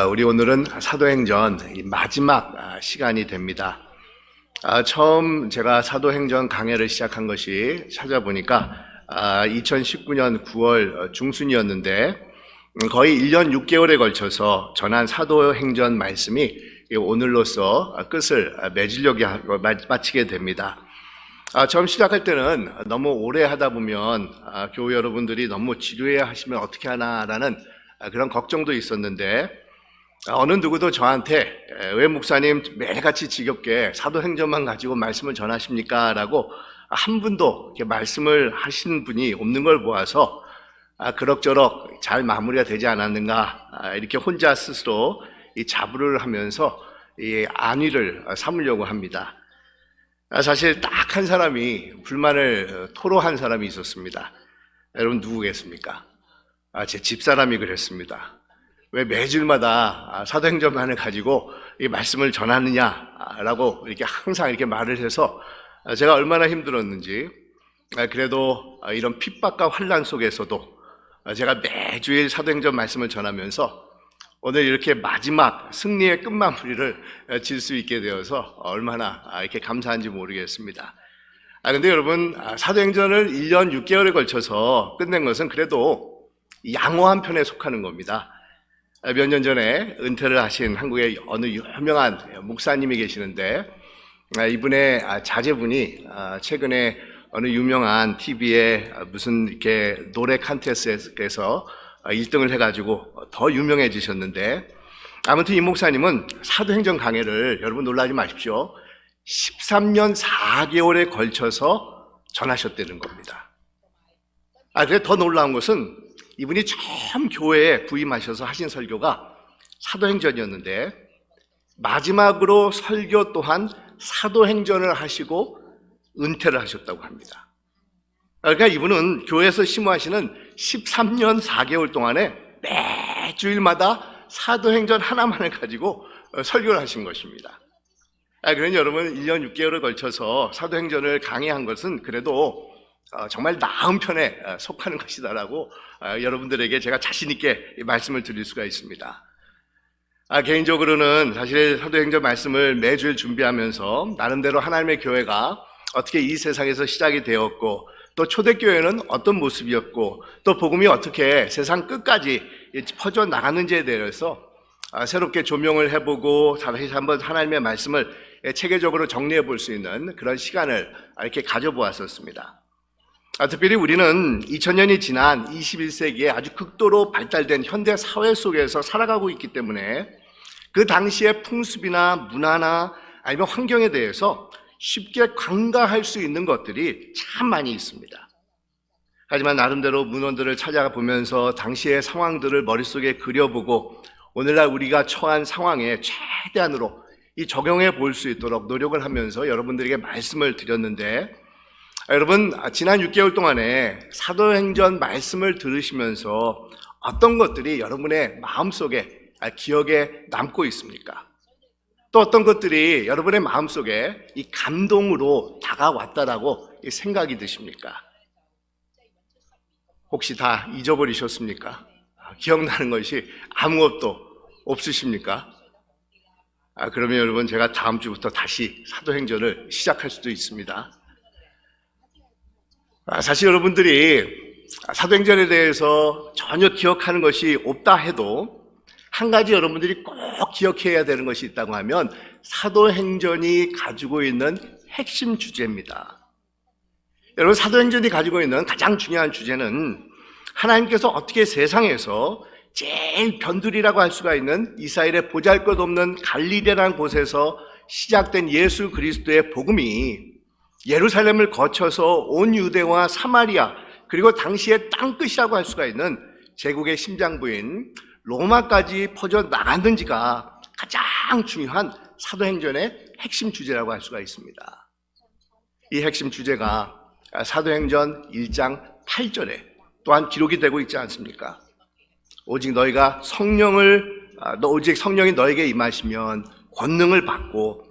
우리 오늘은 사도행전 마지막 시간이 됩니다. 처음 제가 사도행전 강해를 시작한 것이 찾아보니까 2019년 9월 중순이었는데 거의 1년 6개월에 걸쳐서 전한 사도행전 말씀이 오늘로써 끝을 맺으려고 마치게 됩니다. 처음 시작할 때는 너무 오래 하다 보면 교우 여러분들이 너무 지루해 하시면 어떻게 하나라는 그런 걱정도 있었는데 어느 누구도 저한테 왜 목사님 매일같이 지겹게 사도행전만 가지고 말씀을 전하십니까? 라고 한 분도 이렇게 말씀을 하신 분이 없는 걸 보아서 그럭저럭 잘 마무리가 되지 않았는가 이렇게 혼자 스스로 이 자부를 하면서 이 안위를 삼으려고 합니다. 사실 딱 한 사람이 불만을 토로한 사람이 있었습니다. 여러분 누구겠습니까? 제 집사람이 그랬습니다. 왜 매주일마다 사도행전만을 가지고 이 말씀을 전하느냐라고 이렇게 항상 이렇게 말을 해서 제가 얼마나 힘들었는지, 그래도 이런 핍박과 환난 속에서도 제가 매주일 사도행전 말씀을 전하면서 오늘 이렇게 마지막 승리의 끝마무리를 질 수 있게 되어서 얼마나 이렇게 감사한지 모르겠습니다. 근데 여러분, 사도행전을 1년 6개월에 걸쳐서 끝낸 것은 그래도 양호한 편에 속하는 겁니다. 몇 년 전에 은퇴를 하신 한국의 어느 유명한 목사님이 계시는데 이분의 자제분이 최근에 어느 유명한 TV에 무슨 이렇게 노래 콘테스트에서 1등을 해가지고 더 유명해지셨는데, 아무튼 이 목사님은 사도행전 강해를, 여러분 놀라지 마십시오, 13년 4개월에 걸쳐서 전하셨다는 겁니다. 그래서 더 놀라운 것은 이분이 처음 교회에 부임하셔서 하신 설교가 사도행전이었는데 마지막으로 설교 또한 사도행전을 하시고 은퇴를 하셨다고 합니다. 그러니까 이분은 교회에서 심호하시는 13년 4개월 동안에 매주일마다 사도행전 하나만을 가지고 설교를 하신 것입니다. 그러니 여러분, 1년 6개월을 걸쳐서 사도행전을 강의한 것은 그래도 정말 나은 편에 속하는 것이다라고 여러분들에게 제가 자신 있게 말씀을 드릴 수가 있습니다. 개인적으로는 사실 사도행전 말씀을 매주일 준비하면서 나름대로 하나님의 교회가 어떻게 이 세상에서 시작이 되었고, 또 초대교회는 어떤 모습이었고, 또 복음이 어떻게 세상 끝까지 퍼져 나가는지에 대해서 새롭게 조명을 해보고 다시 한번 하나님의 말씀을 체계적으로 정리해 볼 수 있는 그런 시간을 이렇게 가져보았었습니다. 특별히 우리는 2000년이 지난 21세기에 아주 극도로 발달된 현대 사회 속에서 살아가고 있기 때문에 그 당시의 풍습이나 문화나 아니면 환경에 대해서 쉽게 간과할 수 있는 것들이 참 많이 있습니다. 하지만 나름대로 문헌들을 찾아보면서 당시의 상황들을 머릿속에 그려보고 오늘날 우리가 처한 상황에 최대한으로 이 적용해 볼 수 있도록 노력을 하면서 여러분들에게 말씀을 드렸는데, 여러분 지난 6개월 동안에 사도행전 말씀을 들으시면서 어떤 것들이 여러분의 마음속에 기억에 남고 있습니까? 또 어떤 것들이 여러분의 마음속에 이 감동으로 다가왔다라고 생각이 드십니까? 혹시 다 잊어버리셨습니까? 기억나는 것이 아무것도 없으십니까? 그러면 여러분, 제가 다음 주부터 다시 사도행전을 시작할 수도 있습니다. 사실 여러분들이 사도행전에 대해서 전혀 기억하는 것이 없다 해도 한 가지 여러분들이 꼭 기억해야 되는 것이 있다고 하면 사도행전이 가지고 있는 핵심 주제입니다. 여러분, 사도행전이 가지고 있는 가장 중요한 주제는 하나님께서 어떻게 세상에서 제일 변두리라고 할 수가 있는 이스라엘의 보잘것없는 갈릴리라는 곳에서 시작된 예수 그리스도의 복음이 예루살렘을 거쳐서 온 유대와 사마리아, 그리고 당시의 땅끝이라고 할 수가 있는 제국의 심장부인 로마까지 퍼져 나갔는지가 가장 중요한 사도행전의 핵심 주제라고 할 수가 있습니다. 이 핵심 주제가 사도행전 1장 8절에 또한 기록이 되고 있지 않습니까? 오직 성령이 너에게 임하시면 권능을 받고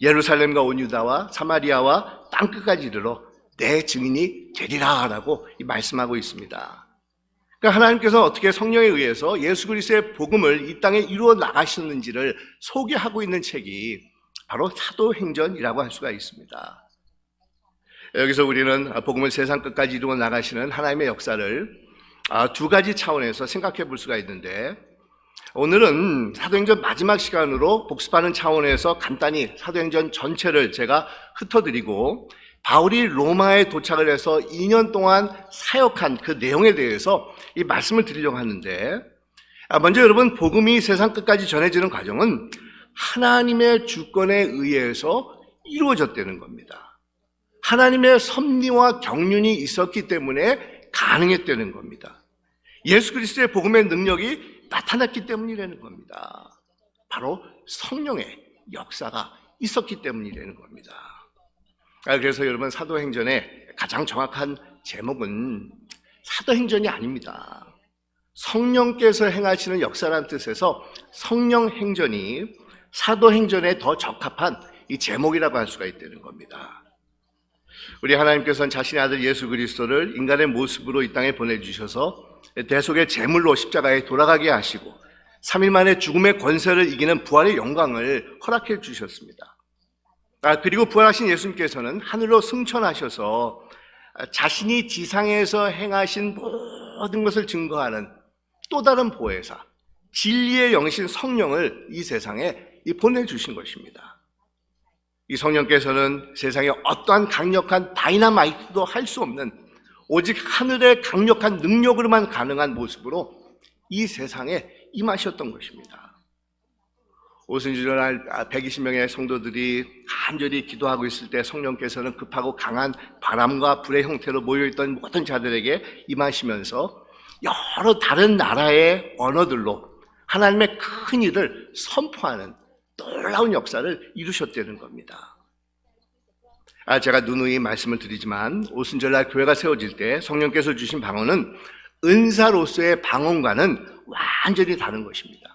예루살렘과 온 유다와 사마리아와 땅끝까지 이르러 내 증인이 되리라 라고 말씀하고 있습니다. 그러니까 하나님께서 어떻게 성령에 의해서 예수 그리스도의 복음을 이 땅에 이루어 나가셨는지를 소개하고 있는 책이 바로 사도행전이라고 할 수가 있습니다. 여기서 우리는 복음을 세상 끝까지 이루어 나가시는 하나님의 역사를 두 가지 차원에서 생각해 볼 수가 있는데, 오늘은 사도행전 마지막 시간으로 복습하는 차원에서 간단히 사도행전 전체를 제가 흩어드리고 바울이 로마에 도착을 해서 2년 동안 사역한 그 내용에 대해서 이 말씀을 드리려고 하는데, 먼저 여러분, 복음이 세상 끝까지 전해지는 과정은 하나님의 주권에 의해서 이루어졌다는 겁니다. 하나님의 섭리와 경륜이 있었기 때문에 가능했다는 겁니다. 예수 그리스도의 복음의 능력이 나타났기 때문이라는 겁니다. 바로 성령의 역사가 있었기 때문이라는 겁니다. 그래서 여러분, 사도행전의 가장 정확한 제목은 사도행전이 아닙니다. 성령께서 행하시는 역사라는 뜻에서 성령행전이 사도행전에 더 적합한 이 제목이라고 할 수가 있다는 겁니다. 우리 하나님께서는 자신의 아들 예수 그리스도를 인간의 모습으로 이 땅에 보내주셔서 대속의 제물로 십자가에 돌아가게 하시고 3일 만에 죽음의 권세를 이기는 부활의 영광을 허락해 주셨습니다. 그리고 부활하신 예수님께서는 하늘로 승천하셔서 자신이 지상에서 행하신 모든 것을 증거하는 또 다른 보혜사, 진리의 영이신 성령을 이 세상에 보내주신 것입니다. 이 성령께서는 세상에 어떠한 강력한 다이나마이트도 할 수 없는 오직 하늘의 강력한 능력으로만 가능한 모습으로 이 세상에 임하셨던 것입니다. 오순절날 120명의 성도들이 간절히 기도하고 있을 때 성령께서는 급하고 강한 바람과 불의 형태로 모여있던 모든 자들에게 임하시면서 여러 다른 나라의 언어들로 하나님의 큰 일을 선포하는 놀라운 역사를 이루셨다는 겁니다. 제가 누누이 말씀을 드리지만 오순절날 교회가 세워질 때 성령께서 주신 방언은 은사로서의 방언과는 완전히 다른 것입니다.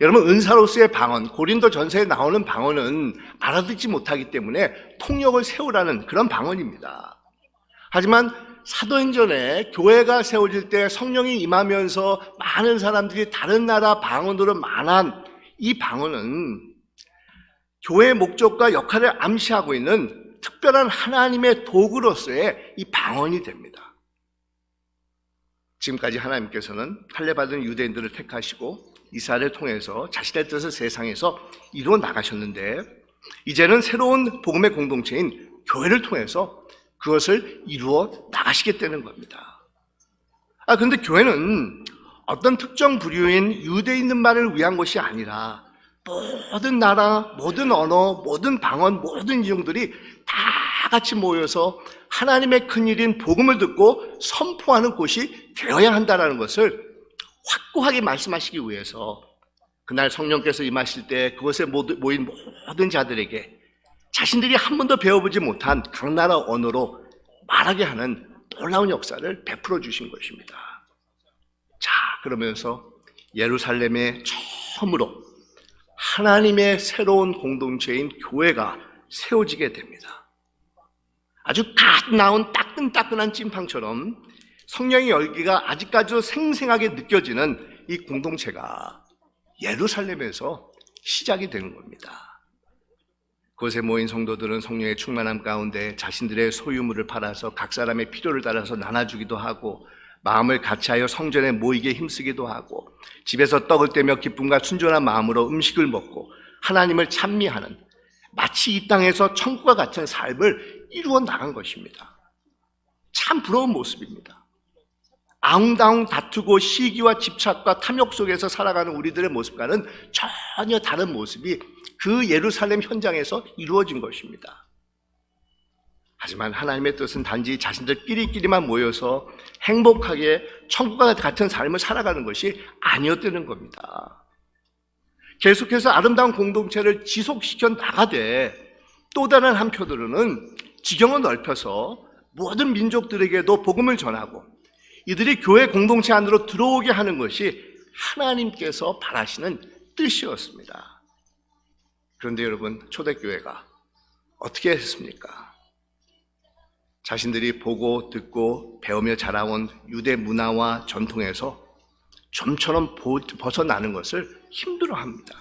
여러분, 은사로서의 방언, 고린도 전서에 나오는 방언은 알아듣지 못하기 때문에 통역을 세우라는 그런 방언입니다. 하지만 사도행전에 교회가 세워질 때 성령이 임하면서 많은 사람들이 다른 나라 방언으로 말한 이 방언은 교회의 목적과 역할을 암시하고 있는 특별한 하나님의 도구로서의 이 방언이 됩니다. 지금까지 하나님께서는 할례받은 유대인들을 택하시고 이스라엘을 통해서 자신의 뜻을 세상에서 이루어 나가셨는데, 이제는 새로운 복음의 공동체인 교회를 통해서 그것을 이루어 나가시겠다는 겁니다. 그런데 교회는 어떤 특정 부류인 유대인들만을 위한 것이 아니라 모든 나라, 모든 언어, 모든 방언, 모든 인종들이 다 같이 모여서 하나님의 큰일인 복음을 듣고 선포하는 곳이 되어야 한다는 것을 확고하게 말씀하시기 위해서 그날 성령께서 임하실 때 그곳에 모인 모든 자들에게 자신들이 한 번도 배워보지 못한 각 나라 언어로 말하게 하는 놀라운 역사를 베풀어 주신 것입니다. 자, 그러면서 예루살렘에 처음으로 하나님의 새로운 공동체인 교회가 세워지게 됩니다. 아주 갓 나온 따끈따끈한 찐빵처럼 성령의 열기가 아직까지도 생생하게 느껴지는 이 공동체가 예루살렘에서 시작이 되는 겁니다. 그곳에 모인 성도들은 성령의 충만함 가운데 자신들의 소유물을 팔아서 각 사람의 필요를 따라서 나눠주기도 하고, 마음을 같이하여 성전에 모이게 힘쓰기도 하고, 집에서 떡을 떼며 기쁨과 순전한 마음으로 음식을 먹고 하나님을 찬미하는, 마치 이 땅에서 천국과 같은 삶을 이루어 나간 것입니다. 참 부러운 모습입니다. 아웅다웅 다투고 시기와 집착과 탐욕 속에서 살아가는 우리들의 모습과는 전혀 다른 모습이 그 예루살렘 현장에서 이루어진 것입니다. 하지만 하나님의 뜻은 단지 자신들끼리만 모여서 행복하게 천국과 같은 삶을 살아가는 것이 아니었다는 겁니다. 계속해서 아름다운 공동체를 지속시켜 나가되 또 다른 한편으로는 지경을 넓혀서 모든 민족들에게도 복음을 전하고 이들이 교회 공동체 안으로 들어오게 하는 것이 하나님께서 바라시는 뜻이었습니다. 그런데 여러분, 초대교회가 어떻게 했습니까? 자신들이 보고 듣고 배우며 자라온 유대 문화와 전통에서 좀처럼 벗어나는 것을 힘들어합니다.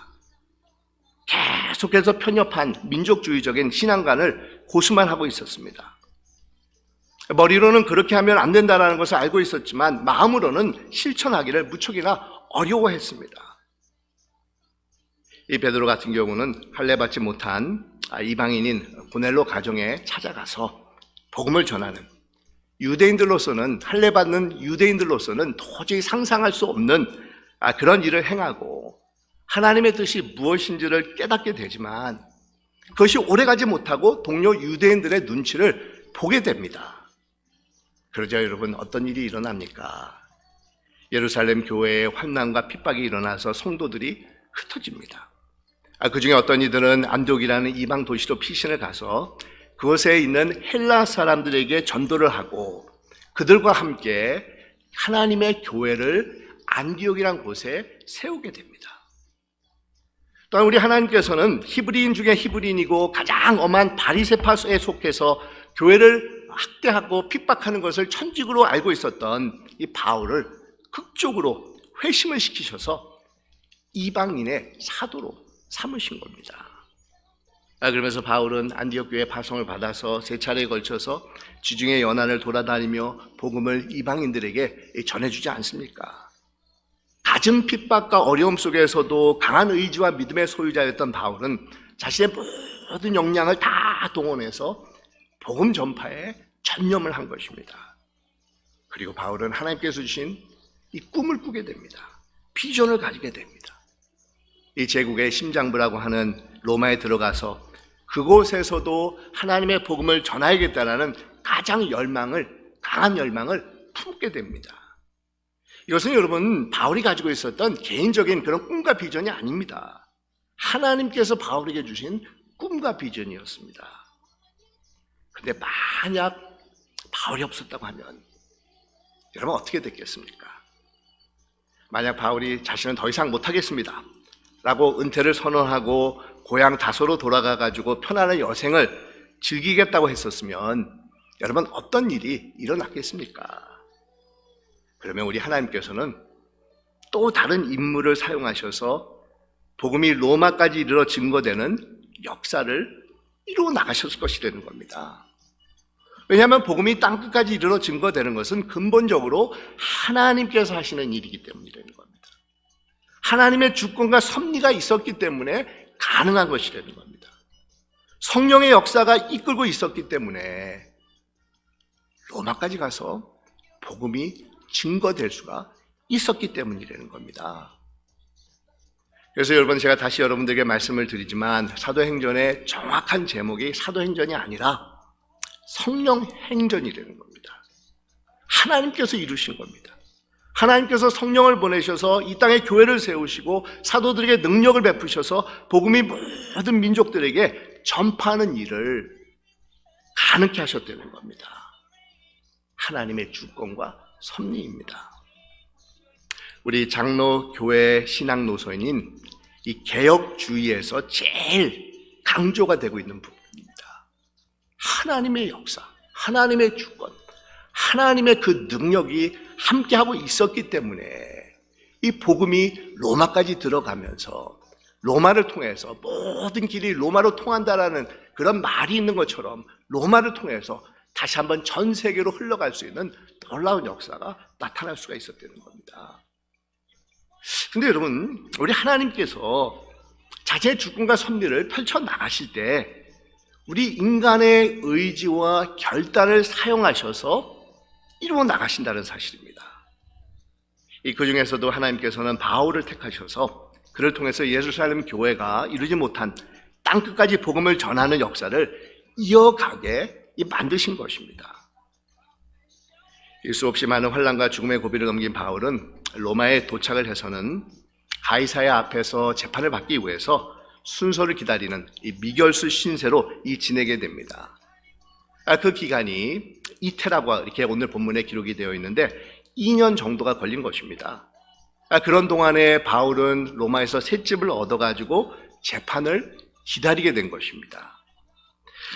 계속해서 편협한 민족주의적인 신앙관을 고수만 하고 있었습니다. 머리로는 그렇게 하면 안 된다는 것을 알고 있었지만 마음으로는 실천하기를 무척이나 어려워했습니다. 이 베드로 같은 경우는 할례받지 못한 이방인인 고넬로 가정에 찾아가서 복음을 전하는, 유대인들로서는, 할례받는 유대인들로서는 도저히 상상할 수 없는 그런 일을 행하고 하나님의 뜻이 무엇인지를 깨닫게 되지만 그것이 오래가지 못하고 동료 유대인들의 눈치를 보게 됩니다. 그러자 여러분, 어떤 일이 일어납니까? 예루살렘 교회에 환난과 핍박이 일어나서 성도들이 흩어집니다. 그 중에 어떤 이들은 안디옥이라는 이방 도시로 피신을 가서 그곳에 있는 헬라 사람들에게 전도를 하고 그들과 함께 하나님의 교회를 안디옥이라는 곳에 세우게 됩니다. 또한 우리 하나님께서는 히브리인 중에 히브리인이고 가장 엄한 바리새파에 속해서 교회를 학대하고 핍박하는 것을 천직으로 알고 있었던 이 바울을 극적으로 회심을 시키셔서 이방인의 사도로 삼으신 겁니다. 그러면서 바울은 안디옥 교회 파송을 받아서 세 차례에 걸쳐서 지중해 연안을 돌아다니며 복음을 이방인들에게 전해주지 않습니까? 갖은 핍박과 어려움 속에서도 강한 의지와 믿음의 소유자였던 바울은 자신의 모든 역량을 다 동원해서 복음 전파에 전념을 한 것입니다. 그리고 바울은 하나님께서 주신 이 꿈을 꾸게 됩니다. 비전을 가지게 됩니다. 이 제국의 심장부라고 하는 로마에 들어가서 그곳에서도 하나님의 복음을 전하야겠다라는 강한 열망을 품게 됩니다. 이것은 여러분, 바울이 가지고 있었던 개인적인 그런 꿈과 비전이 아닙니다. 하나님께서 바울에게 주신 꿈과 비전이었습니다. 그런데 만약 바울이 없었다고 하면 여러분 어떻게 됐겠습니까? 만약 바울이 자신은 더 이상 못하겠습니다 라고 은퇴를 선언하고 고향 다소로 돌아가가지고 편안한 여생을 즐기겠다고 했었으면 여러분 어떤 일이 일어났겠습니까? 그러면 우리 하나님께서는 또 다른 인물을 사용하셔서 복음이 로마까지 이르러 증거되는 역사를 이루어 나가셨을 것이라는 겁니다. 왜냐하면 복음이 땅끝까지 이르러 증거되는 것은 근본적으로 하나님께서 하시는 일이기 때문이라는 겁니다. 하나님의 주권과 섭리가 있었기 때문에 가능한 것이라는 겁니다. 성령의 역사가 이끌고 있었기 때문에 로마까지 가서 복음이 증거될 수가 있었기 때문이라는 겁니다. 그래서 여러분, 제가 다시 여러분들에게 말씀을 드리지만 사도행전의 정확한 제목이 사도행전이 아니라 성령행전이라는 겁니다. 하나님께서 이루신 겁니다. 하나님께서 성령을 보내셔서 이 땅에 교회를 세우시고 사도들에게 능력을 베푸셔서 복음이 모든 민족들에게 전파하는 일을 가능케 하셨다는 겁니다. 하나님의 주권과 섭리입니다. 우리 장로 교회 신앙 노선인 이 개혁주의에서 제일 강조가 되고 있는 부분입니다. 하나님의 역사, 하나님의 주권, 하나님의 그 능력이 함께하고 있었기 때문에 이 복음이 로마까지 들어가면서 로마를 통해서 모든 길이 로마로 통한다라는 그런 말이 있는 것처럼 로마를 통해서 다시 한번 전 세계로 흘러갈 수 있는 놀라운 역사가 나타날 수가 있었다는 겁니다. 근데 여러분, 우리 하나님께서 자신의 주권과 섭리를 펼쳐나가실 때 우리 인간의 의지와 결단을 사용하셔서 이루어 나가신다는 사실입니다. 그 중에서도 하나님께서는 바울을 택하셔서 그를 통해서 예루살렘 교회가 이루지 못한 땅끝까지 복음을 전하는 역사를 이어가게 만드신 것입니다. 수없이 많은 환난과 죽음의 고비를 넘긴 바울은 로마에 도착을 해서는 가이사야 앞에서 재판을 받기 위해서 순서를 기다리는 이 미결수 신세로 지내게 됩니다. 그 기간이 이태라고 이렇게 오늘 본문에 기록이 되어 있는데 2년 정도가 걸린 것입니다. 그런 동안에 바울은 로마에서 셋집을 얻어가지고 재판을 기다리게 된 것입니다.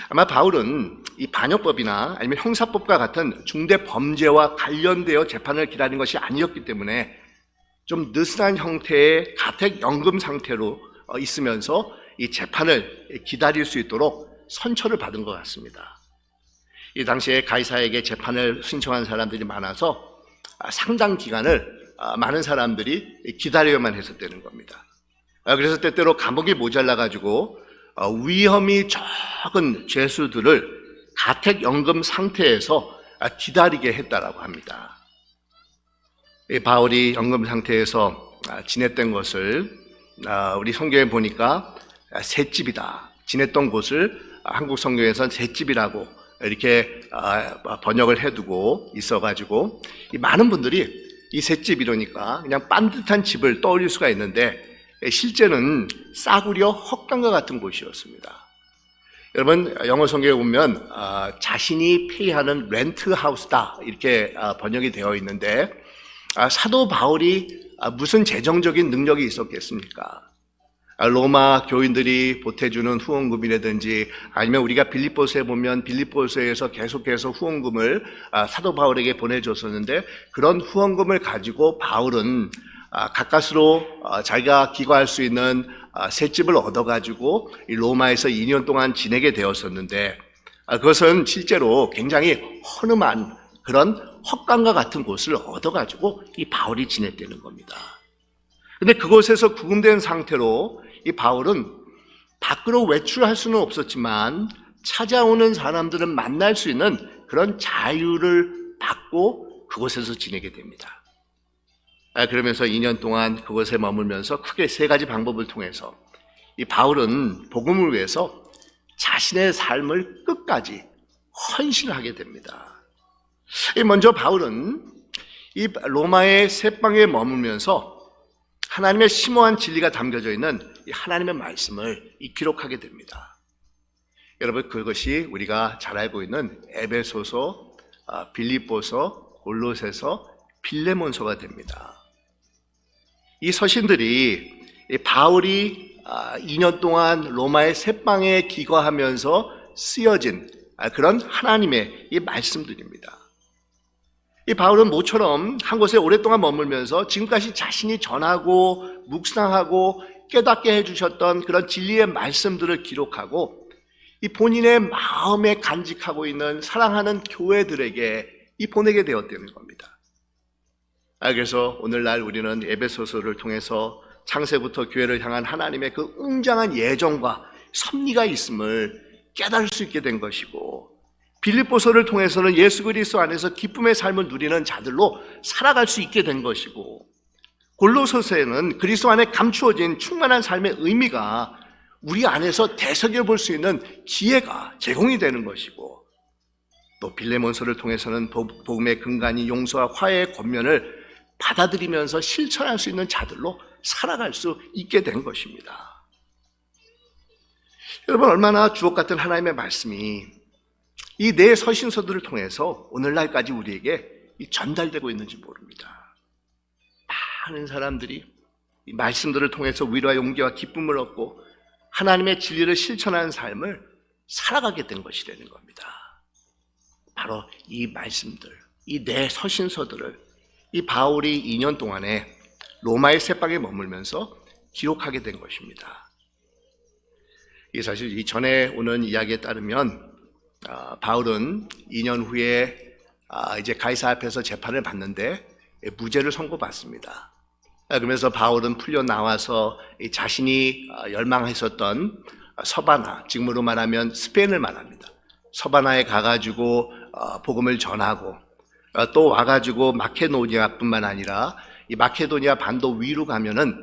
아마 바울은 이 반역법이나 아니면 형사법과 같은 중대 범죄와 관련되어 재판을 기다리는 것이 아니었기 때문에 좀 느슨한 형태의 가택연금 상태로 있으면서 이 재판을 기다릴 수 있도록 선처를 받은 것 같습니다. 이 당시에 가이사에게 재판을 신청한 사람들이 많아서 상당 기간을 많은 사람들이 기다려야만 했었다는 겁니다. 그래서 때때로 감옥이 모자라가지고 위험이 적은 죄수들을 가택연금 상태에서 기다리게 했다라고 합니다. 바울이 연금 상태에서 지냈던 것을 우리 성경에 보니까 셋집이다. 지냈던 곳을 한국 성경에서는 셋집이라고 이렇게 번역을 해두고 있어가지고 많은 분들이 이 셋집 이러니까 그냥 반듯한 집을 떠올릴 수가 있는데 실제는 싸구려 헛간과 같은 곳이었습니다. 여러분 영어 성경에 보면 자신이 페이하는 렌트하우스다 이렇게 번역이 되어 있는데 사도 바울이 무슨 재정적인 능력이 있었겠습니까? 로마 교인들이 보태주는 후원금이라든지 아니면 우리가 빌립보서에 보면 빌립보서에서 계속해서 후원금을 사도 바울에게 보내줬었는데 그런 후원금을 가지고 바울은 가까스로 자기가 기거할 수 있는 셋집을 얻어가지고 로마에서 2년 동안 지내게 되었었는데 그것은 실제로 굉장히 허름한 그런 헛간과 같은 곳을 얻어가지고 이 바울이 지냈다는 겁니다. 근데 그곳에서 구금된 상태로 이 바울은 밖으로 외출할 수는 없었지만 찾아오는 사람들을 만날 수 있는 그런 자유를 받고 그곳에서 지내게 됩니다. 그러면서 2년 동안 그곳에 머물면서 크게 세 가지 방법을 통해서 이 바울은 복음을 위해서 자신의 삶을 끝까지 헌신하게 됩니다. 먼저 바울은 이 로마의 셋방에 머물면서 하나님의 심오한 진리가 담겨져 있는 이 하나님의 말씀을 기록하게 됩니다. 여러분 그것이 우리가 잘 알고 있는 에베소서, 빌립보서, 골로새서, 빌레몬서가 됩니다. 이 서신들이 바울이 2년 동안 로마의 셋방에 기거하면서 쓰여진 그런 하나님의 이 말씀들입니다. 이 바울은 모처럼 한 곳에 오랫동안 머물면서 지금까지 자신이 전하고 묵상하고 깨닫게 해주셨던 그런 진리의 말씀들을 기록하고 이 본인의 마음에 간직하고 있는 사랑하는 교회들에게 이 보내게 되었다는 겁니다. 그래서 오늘날 우리는 에베소서를 통해서 창세부터 교회를 향한 하나님의 그 웅장한 예정과 섭리가 있음을 깨달을 수 있게 된 것이고 빌립보서를 통해서는 예수 그리스도 안에서 기쁨의 삶을 누리는 자들로 살아갈 수 있게 된 것이고 골로새서에는 그리스도 안에 감추어진 충만한 삶의 의미가 우리 안에서 되새겨 볼 수 있는 기회가 제공이 되는 것이고 또 빌레몬서를 통해서는 복음의 근간이 용서와 화해의 권면을 받아들이면서 실천할 수 있는 자들로 살아갈 수 있게 된 것입니다. 여러분 얼마나 주옥 같은 하나님의 말씀이 이 네 서신서들을 통해서 오늘날까지 우리에게 전달되고 있는지 모릅니다. 많은 사람들이 이 말씀들을 통해서 위로와 용기와 기쁨을 얻고 하나님의 진리를 실천하는 삶을 살아가게 된 것이라는 겁니다. 바로 이 말씀들, 이 네 서신서들을 이 바울이 2년 동안에 로마의 셋방에 머물면서 기록하게 된 것입니다. 이 사실 이 전에 오는 이야기에 따르면 바울은 2년 후에 이제 가이사 앞에서 재판을 받는데 무죄를 선고받습니다. 그러면서 바울은 풀려 나와서 자신이 열망했었던 서바나, 지금으로 말하면 스페인을 말합니다. 서바나에 가가지고 복음을 전하고 또 와가지고 마케도니아뿐만 아니라 이 마케도니아 반도 위로 가면은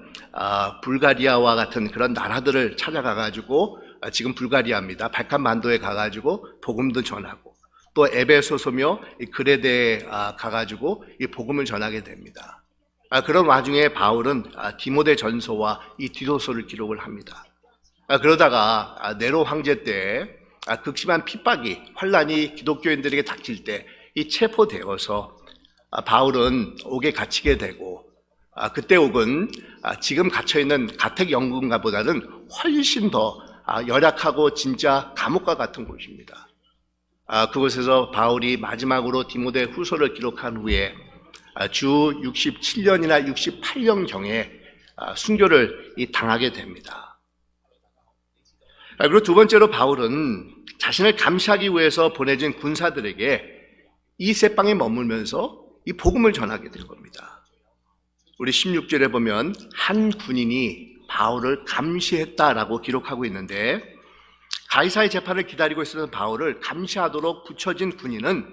불가리아와 같은 그런 나라들을 찾아가가지고 지금 불가리아입니다. 발칸 반도에 가가지고 복음도 전하고 또 에베소서며 그레데에 가가지고 이 복음을 전하게 됩니다. 그런 와중에 바울은 디모데 전서와 이 디도서를 기록을 합니다. 그러다가 네로 황제 때 극심한 핍박이 환란이 기독교인들에게 닥칠 때 이 체포되어서 바울은 옥에 갇히게 되고 그때 옥은 지금 갇혀있는 가택연금가보다는 훨씬 더 열악하고 진짜 감옥과 같은 곳입니다. 그곳에서 바울이 마지막으로 디모데 후서를 기록한 후에 주 67년이나 68년경에 순교를 당하게 됩니다. 그리고 두 번째로 바울은 자신을 감시하기 위해서 보내진 군사들에게 이 셋방에 머물면서 이 복음을 전하게 된 겁니다. 우리 16절에 보면 한 군인이 바울을 감시했다라고 기록하고 있는데, 가이사의 재판을 기다리고 있었던 바울을 감시하도록 붙여진 군인은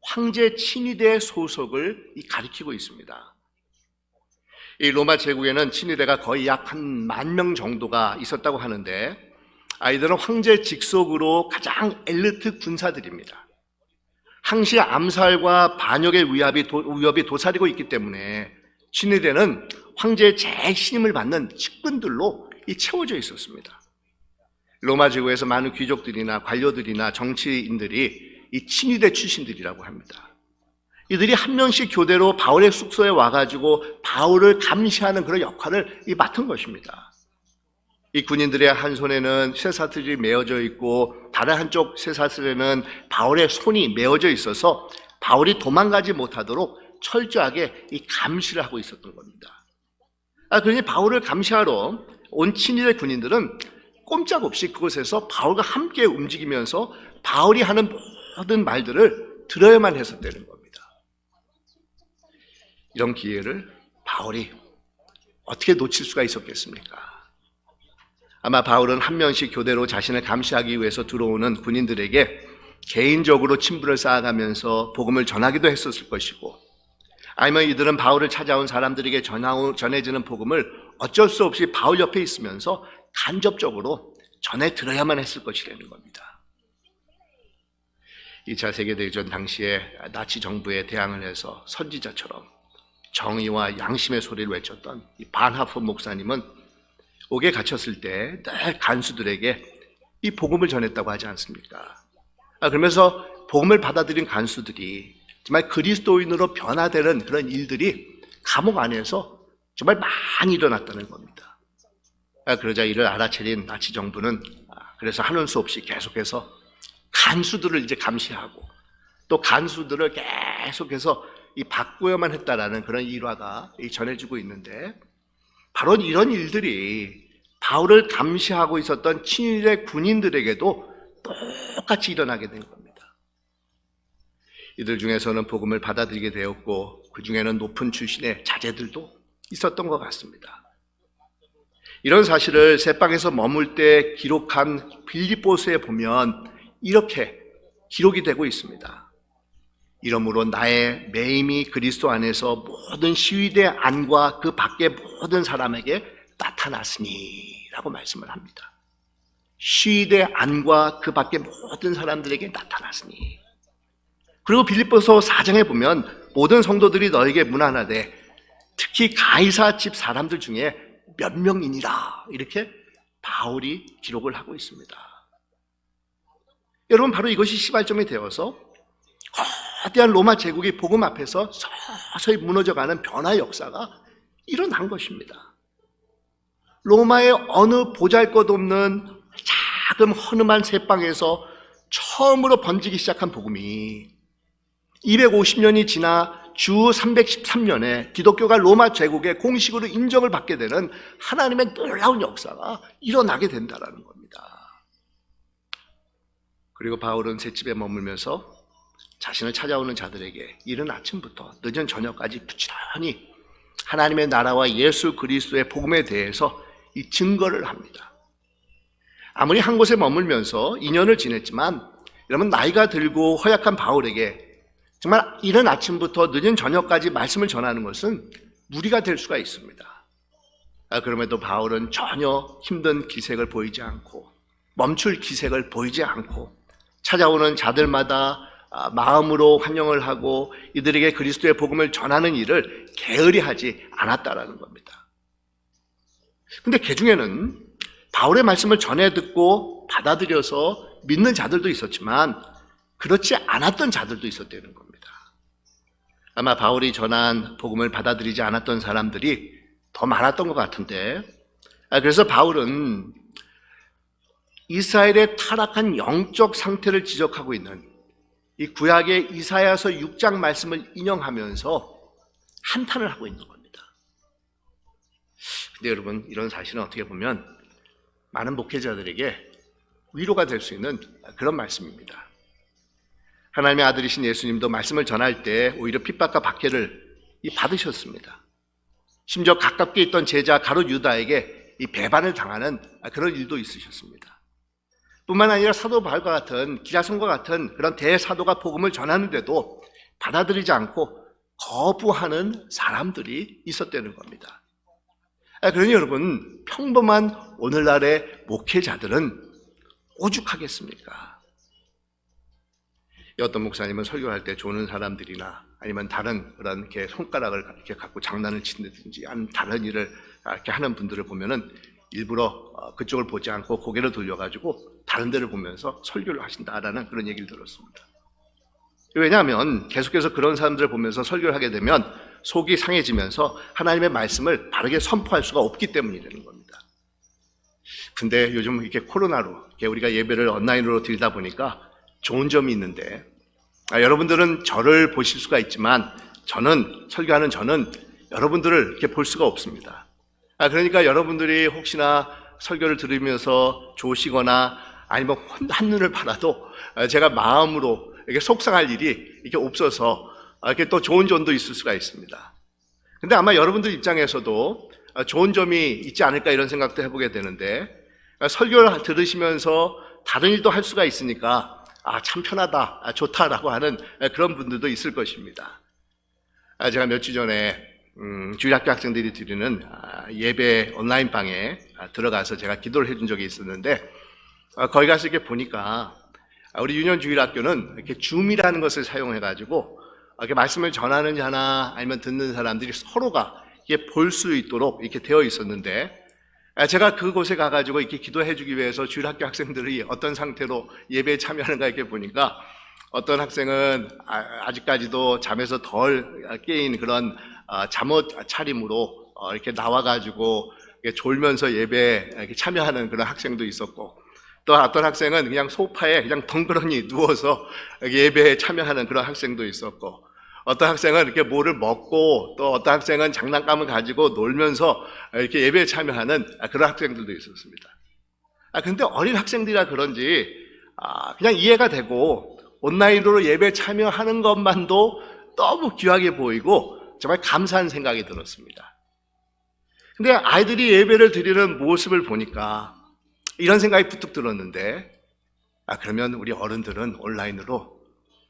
황제 친위대 소속을 가리키고 있습니다. 이 로마 제국에는 친위대가 거의 약 한 10,000명 정도가 있었다고 하는데, 이들은 황제 직속으로 가장 엘리트 군사들입니다. 항시 암살과 반역의 위협이 도사리고 있기 때문에 친위대는 황제의 재신임을 받는 측근들로 채워져 있었습니다. 로마 제국에서 많은 귀족들이나 관료들이나 정치인들이 이 친위대 출신들이라고 합니다. 이들이 한 명씩 교대로 바울의 숙소에 와가지고 바울을 감시하는 그런 역할을 맡은 것입니다. 이 군인들의 한 손에는 쇠사슬이 메어져 있고 다른 한쪽 쇠사슬에는 바울의 손이 메어져 있어서 바울이 도망가지 못하도록 철저하게 이 감시를 하고 있었던 겁니다. 그러니 바울을 감시하러 온 친위대 군인들은 꼼짝없이 그곳에서 바울과 함께 움직이면서 바울이 하는 모든 말들을 들어야만 했었다는 겁니다. 이런 기회를 바울이 어떻게 놓칠 수가 있었겠습니까? 아마 바울은 한 명씩 교대로 자신을 감시하기 위해서 들어오는 군인들에게 개인적으로 친분을 쌓아가면서 복음을 전하기도 했었을 것이고, 아니면 이들은 바울을 찾아온 사람들에게 전해지는 복음을 어쩔 수 없이 바울 옆에 있으면서 간접적으로 전해 들어야만 했을 것이라는 겁니다. 2차 세계대전 당시에 나치 정부에 대항을 해서 선지자처럼 정의와 양심의 소리를 외쳤던 이 반하프 목사님은 옥에 갇혔을 때 늘 간수들에게 이 복음을 전했다고 하지 않습니까? 그러면서 복음을 받아들인 간수들이 정말 그리스도인으로 변화되는 그런 일들이 감옥 안에서 정말 많이 일어났다는 겁니다. 그러자 이를 알아차린 나치 정부는 그래서 하는 수 없이 계속해서 간수들을 감시하고 또 간수들을 계속해서 바꾸어야만 했다라는 그런 일화가 전해지고 있는데, 바로 이런 일들이 바울을 감시하고 있었던 친위대 군인들에게도 똑같이 일어나게 된 겁니다. 이들 중에서는 복음을 받아들이게 되었고, 그 중에는 높은 출신의 자제들도 있었던 것 같습니다. 이런 사실을 셋방에서 머물 때 기록한 빌립보서에 보면 이렇게 기록이 되고 있습니다. 이러므로 나의 매임이 그리스도 안에서 모든 시위대 안과 그 밖의 모든 사람에게 나타났으니 라고 말씀을 합니다. 시위대 안과 그 밖의 모든 사람들에게 나타났으니. 그리고 빌립보서 4장에 보면 모든 성도들이 너에게 문안하되 특히 가이사 집 사람들 중에 몇 명이니라, 이렇게 바울이 기록을 하고 있습니다. 여러분, 바로 이것이 시발점이 되어서 거대한 로마 제국이 복음 앞에서 서서히 무너져가는 변화의 역사가 일어난 것입니다. 로마의 어느 보잘것없는 작은 허름한 셋방에서 처음으로 번지기 시작한 복음이 250년이 지나 주 313년에 기독교가 로마 제국의 공식으로 인정을 받게 되는 하나님의 놀라운 역사가 일어나게 된다는 겁니다. 그리고 바울은 셋집에 머물면서 자신을 찾아오는 자들에게 이른 아침부터 늦은 저녁까지 부지런히 하나님의 나라와 예수 그리스도의 복음에 대해서 이 증거를 합니다. 아무리 한 곳에 머물면서 2년을 지냈지만, 여러분, 나이가 들고 허약한 바울에게 정말 이른 아침부터 늦은 저녁까지 말씀을 전하는 것은 무리가 될 수가 있습니다. 그럼에도 바울은 전혀 힘든 기색을 보이지 않고 멈출 기색을 보이지 않고 찾아오는 자들마다 마음으로 환영을 하고 이들에게 그리스도의 복음을 전하는 일을 게으리 하지 않았다라는 겁니다. 근데 그 중에는 바울의 말씀을 전해 듣고 받아들여서 믿는 자들도 있었지만 그렇지 않았던 자들도 있었다는 겁니다. 아마 바울이 전한 복음을 받아들이지 않았던 사람들이 더 많았던 것 같은데, 그래서 바울은 이스라엘의 타락한 영적 상태를 지적하고 있는 이 구약의 이사야서 6장 말씀을 인용하면서 한탄을 하고 있는 겁니다. 근데 여러분, 이런 사실은 어떻게 보면 많은 목회자들에게 위로가 될 수 있는 그런 말씀입니다. 하나님의 아들이신 예수님도 말씀을 전할 때 오히려 핍박과 박해를 받으셨습니다. 심지어 가깝게 있던 제자 가룟 유다에게 이 배반을 당하는 그런 일도 있으셨습니다. 뿐만 아니라 사도 바울과 같은 기자손과 같은 그런 대사도가 복음을 전하는데도 받아들이지 않고 거부하는 사람들이 있었다는 겁니다. 그러니 여러분, 평범한 오늘날의 목회자들은 오죽하겠습니까? 어떤 목사님은 설교할 때 조는 사람들이나 아니면 다른 그런 이렇게 손가락을 이렇게 갖고 장난을 친다든지 아니면 다른 일을 이렇게 하는 분들을 보면은 일부러 그쪽을 보지 않고 고개를 돌려가지고 다른 데를 보면서 설교를 하신다라는 그런 얘기를 들었습니다. 왜냐하면 계속해서 그런 사람들을 보면서 설교를 하게 되면 속이 상해지면서 하나님의 말씀을 바르게 선포할 수가 없기 때문이라는 겁니다. 근데 요즘 이렇게 코로나로 이렇게 우리가 예배를 온라인으로 드리다 보니까 좋은 점이 있는데, 여러분들은 저를 보실 수가 있지만 설교하는 저는 여러분들을 이렇게 볼 수가 없습니다. 그러니까 여러분들이 혹시나 설교를 들으면서 좋으시거나 아니면 한눈을 팔아도 제가 마음으로 이렇게 속상할 일이 이렇게 없어서 이렇게 또 좋은 점도 있을 수가 있습니다. 근데 아마 여러분들 입장에서도 좋은 점이 있지 않을까 이런 생각도 해보게 되는데, 설교를 들으시면서 다른 일도 할 수가 있으니까 참 편하다, 좋다라고 하는 그런 분들도 있을 것입니다. 제가 몇 주 전에 주일학교 학생들이 드리는 예배 온라인 방에 들어가서 제가 기도를 해준 적이 있었는데, 거기 가서 이렇게 보니까 우리 유년 주일학교는 이렇게 줌이라는 것을 사용해가지고 이렇게 말씀을 전하는 자나 아니면 듣는 사람들이 서로가 이렇게 볼 수 있도록 이렇게 되어 있었는데, 제가 그곳에 가가지고 이렇게 기도해주기 위해서 주일학교 학생들이 어떤 상태로 예배에 참여하는가 이렇게 보니까 어떤 학생은 아직까지도 잠에서 덜 깨인 그런 잠옷 차림으로 이렇게 나와가지고 졸면서 예배에 이렇게 참여하는 그런 학생도 있었고, 또 어떤 학생은 그냥 소파에 그냥 덩그러니 누워서 예배에 참여하는 그런 학생도 있었고, 어떤 학생은 이렇게 뭐를 먹고, 또 어떤 학생은 장난감을 가지고 놀면서 이렇게 예배에 참여하는 그런 학생들도 있었습니다. 근데 어린 학생들이라 그런지 그냥 이해가 되고 온라인으로 예배에 참여하는 것만도 너무 귀하게 보이고 정말 감사한 생각이 들었습니다. 근데 아이들이 예배를 드리는 모습을 보니까 이런 생각이 부뚝 들었는데, 그러면 우리 어른들은 온라인으로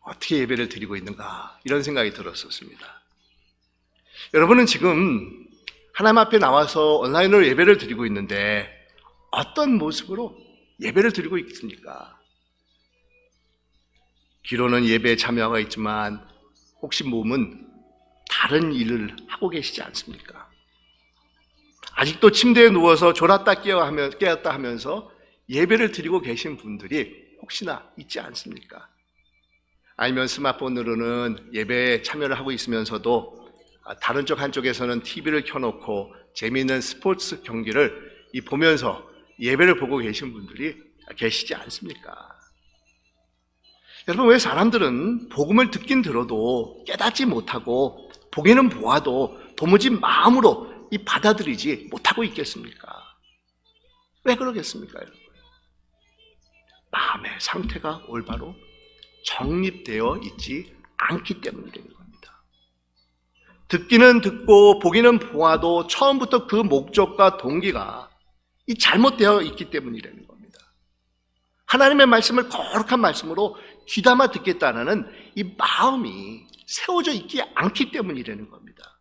어떻게 예배를 드리고 있는가 이런 생각이 들었었습니다. 여러분은 지금 하나님 앞에 나와서 온라인으로 예배를 드리고 있는데 어떤 모습으로 예배를 드리고 있습니까? 귀로는 예배에 참여하고 있지만 혹시 몸은 다른 일을 하고 계시지 않습니까? 아직도 침대에 누워서 졸았다 깨었다 하면서 예배를 드리고 계신 분들이 혹시나 있지 않습니까? 아니면 스마트폰으로는 예배에 참여를 하고 있으면서도 다른 쪽 한쪽에서는 TV를 켜놓고 재미있는 스포츠 경기를 보면서 예배를 보고 계신 분들이 계시지 않습니까? 여러분, 왜 사람들은 복음을 듣긴 들어도 깨닫지 못하고 보기는 보아도 도무지 마음으로 받아들이지 못하고 있겠습니까? 왜 그러겠습니까, 여러분? 마음의 상태가 올바로 정립되어 있지 않기 때문이라는 겁니다. 듣기는 듣고 보기는 보아도 처음부터 그 목적과 동기가 잘못되어 있기 때문이라는 겁니다. 하나님의 말씀을 거룩한 말씀으로 귀담아 듣겠다는 이 마음이 세워져 있지 않기 때문이라는 겁니다.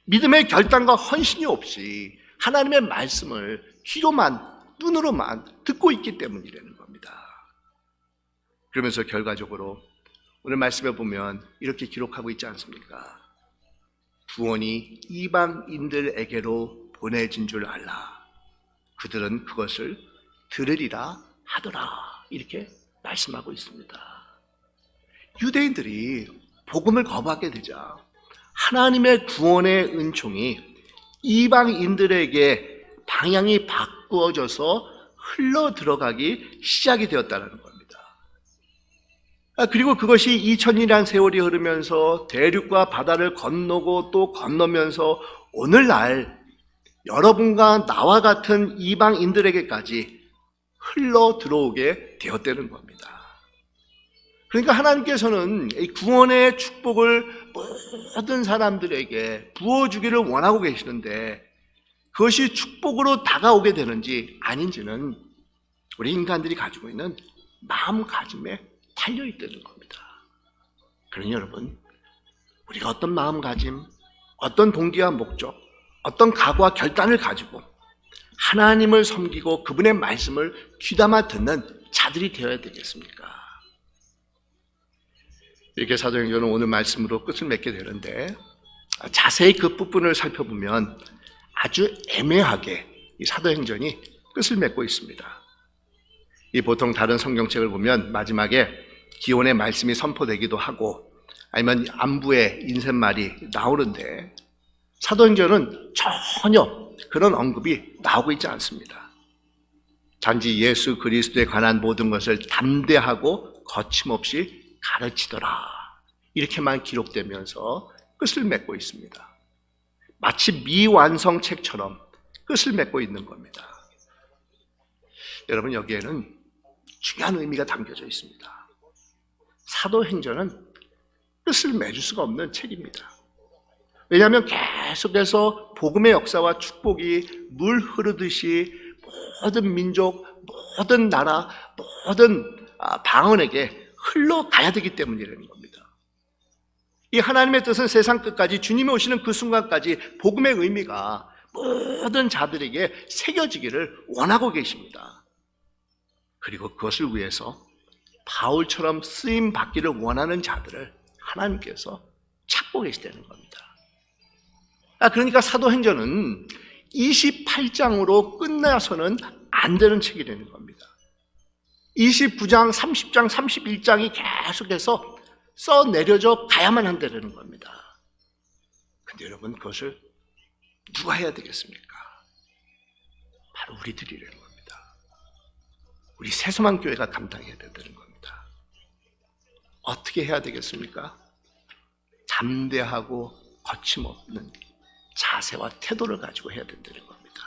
믿음의 결단과 헌신이 없이 하나님의 말씀을 귀로만, 눈으로만 듣고 있기 때문이라는 겁니다. 그러면서 결과적으로 오늘 말씀에 보면 이렇게 기록하고 있지 않습니까? 구원이 이방인들에게로 보내진 줄 알라. 그들은 그것을 들으리라 하더라. 이렇게 말씀하고 있습니다. 유대인들이 복음을 거부하게 되자 하나님의 구원의 은총이 이방인들에게 방향이 바꾸어져서 흘러 들어가기 시작이 되었다는 겁니다. 그리고 그것이 2000년이라는 세월이 흐르면서 대륙과 바다를 건너고 또 건너면서 오늘날 여러분과 나와 같은 이방인들에게까지 흘러 들어오게 되었다는 겁니다. 그러니까 하나님께서는 이 구원의 축복을 모든 사람들에게 부어주기를 원하고 계시는데 그것이 축복으로 다가오게 되는지 아닌지는 우리 인간들이 가지고 있는 마음가짐에 달려있다는 겁니다. 그러니 여러분, 우리가 어떤 마음가짐, 어떤 동기와 목적, 어떤 각오와 결단을 가지고 하나님을 섬기고 그분의 말씀을 귀담아 듣는 자들이 되어야 되겠습니까? 이렇게 사도행전은 오늘 말씀으로 끝을 맺게 되는데 자세히 그 부분을 살펴보면 아주 애매하게 이 사도행전이 끝을 맺고 있습니다. 이 보통 다른 성경책을 보면 마지막에 기원의 말씀이 선포되기도 하고 아니면 안부의 인사말이 나오는데 사도행전은 전혀 그런 언급이 나오고 있지 않습니다. 단지 예수 그리스도에 관한 모든 것을 담대하고 거침없이 가르치더라 이렇게만 기록되면서 끝을 맺고 있습니다. 마치 미완성 책처럼 끝을 맺고 있는 겁니다. 여러분, 여기에는 중요한 의미가 담겨져 있습니다. 사도행전은 끝을 맺을 수가 없는 책입니다. 왜냐하면 계속해서 복음의 역사와 축복이 물 흐르듯이 모든 민족, 모든 나라, 모든 방언에게 흘러가야 되기 때문이라는 겁니다. 이 하나님의 뜻은 세상 끝까지 주님이 오시는 그 순간까지 복음의 의미가 모든 자들에게 새겨지기를 원하고 계십니다. 그리고 그것을 위해서 바울처럼 쓰임 받기를 원하는 자들을 하나님께서 찾고 계시다는 겁니다. 그러니까 사도행전은 28장으로 끝나서는 안 되는 책이라는 겁니다. 29장, 30장, 31장이 계속해서 써내려져 가야만 한다는 겁니다. 근데 여러분, 그것을 누가 해야 되겠습니까? 바로 우리들이라는 겁니다. 우리 새소만 교회가 감당해야 된다는 겁니다. 어떻게 해야 되겠습니까? 담대하고 거침없는 자세와 태도를 가지고 해야 된다는 겁니다.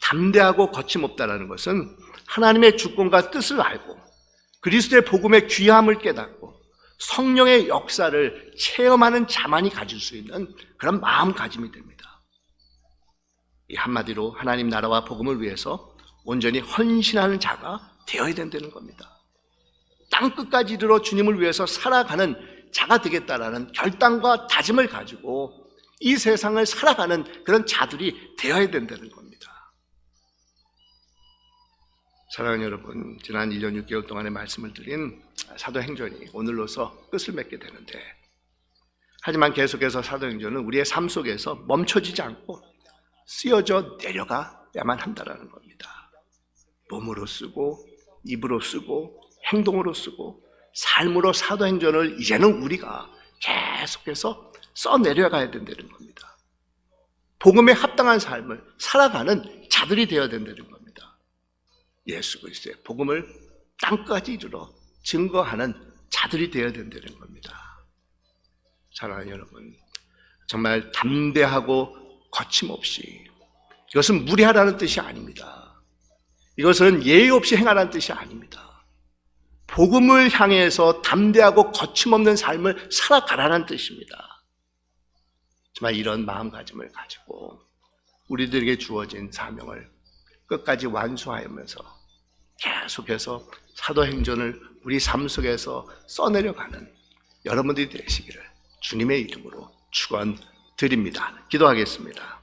담대하고 거침없다는 것은 하나님의 주권과 뜻을 알고 그리스도의 복음의 귀함을 깨닫고 성령의 역사를 체험하는 자만이 가질 수 있는 그런 마음가짐이 됩니다. 이 한마디로 하나님 나라와 복음을 위해서 온전히 헌신하는 자가 되어야 된다는 겁니다. 땅끝까지 이르러 주님을 위해서 살아가는 자가 되겠다라는 결단과 다짐을 가지고 이 세상을 살아가는 그런 자들이 되어야 된다는 겁니다. 사랑하는 여러분, 지난 1년 6개월 동안의 말씀을 드린 사도행전이 오늘로서 끝을 맺게 되는데, 하지만 계속해서 사도행전은 우리의 삶 속에서 멈춰지지 않고 쓰여져 내려가야만 한다는 겁니다. 몸으로 쓰고 입으로 쓰고 행동으로 쓰고 삶으로 사도행전을 이제는 우리가 계속해서 써내려가야 된다는 겁니다. 복음에 합당한 삶을 살아가는 자들이 되어야 된다는 겁니다. 예수 그리스도의 복음을 땅까지 이르러 증거하는 자들이 되어야 된다는 겁니다. 사랑하는 여러분, 정말 담대하고 거침없이, 이것은 무례하라는 뜻이 아닙니다. 이것은 예의 없이 행하라는 뜻이 아닙니다. 복음을 향해서 담대하고 거침없는 삶을 살아가라는 뜻입니다. 정말 이런 마음가짐을 가지고 우리들에게 주어진 사명을 끝까지 완수하면서 계속해서 사도행전을 우리 삶 속에서 써내려가는 여러분들이 되시기를 주님의 이름으로 축원드립니다. 기도하겠습니다.